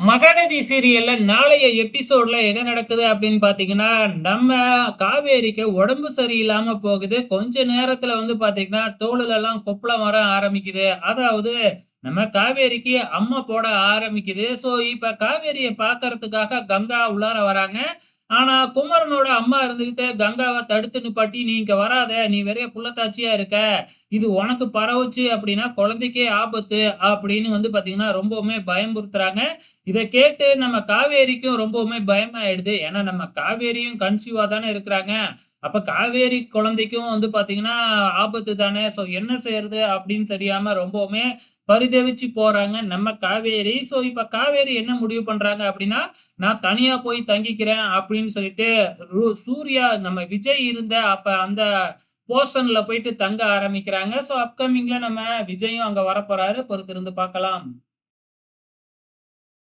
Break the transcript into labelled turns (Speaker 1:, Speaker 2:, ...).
Speaker 1: மகாநதி சீரியல்ல நாளைய எபிசோட்ல என்ன நடக்குது அப்படின்னு பார்த்தீங்கன்னா, நம்ம காவேரிக்கு உடம்பு சரியில்லாம போகுது. கொஞ்ச நேரத்துல பார்த்தீங்கன்னா, தோலுலலாம் கொப்பளம் வர ஆரம்பிக்குது. அதாவது நம்ம காவேரிக்கு அம்ம போட ஆரம்பிக்குது. ஸோ, இப்ப காவேரிய பார்க்கறதுக்காக கங்கா உள்ளார வராங்க. ஆனா, குமரனோட அம்மா இருந்துகிட்டு கங்காவ தடுத்து நிப்பாட்டி, "நீ இங்க வராத. நீ வெறும் புள்ளத்தாச்சியா இருக்க. இது உனக்கு பரவுச்சு அப்படின்னா குழந்தைக்கே ஆபத்து." அப்படின்னு பார்த்தீங்கன்னா, ரொம்பவுமே பயமுறுத்துறாங்க. இத கேட்டு நம்ம காவேரிக்கும் ரொம்பவுமே பயமாயிடுது. ஏன்னா, நம்ம காவேரியும் கன்சீவா தானே இருக்கிறாங்க. அப்ப காவேரி குழந்தைக்கும் பார்த்தீங்கன்னா, ஆபத்து தானே. ஸோ என்ன செய்றது அப்படின்னு தெரியாம ரொம்பவுமே பரிதவிச்சு போறாங்க நம்ம காவேரி. ஸோ இப்ப காவேரி என்ன முடிவு பண்றாங்க அப்படின்னா, நான் தனியா போய் தங்கிக்கிறேன் அப்படின்னு சொல்லிட்டு, சூர்யா நம்ம விஜய் இருந்த அப்ப அந்த போர்ஷன்ல போயிட்டு தங்க ஆரம்பிக்கிறாங்க. ஸோ அப்கமிங்ல நம்ம விஜயும் அங்க வரப்போறாரு. பொறுத்திருந்து பார்க்கலாம்.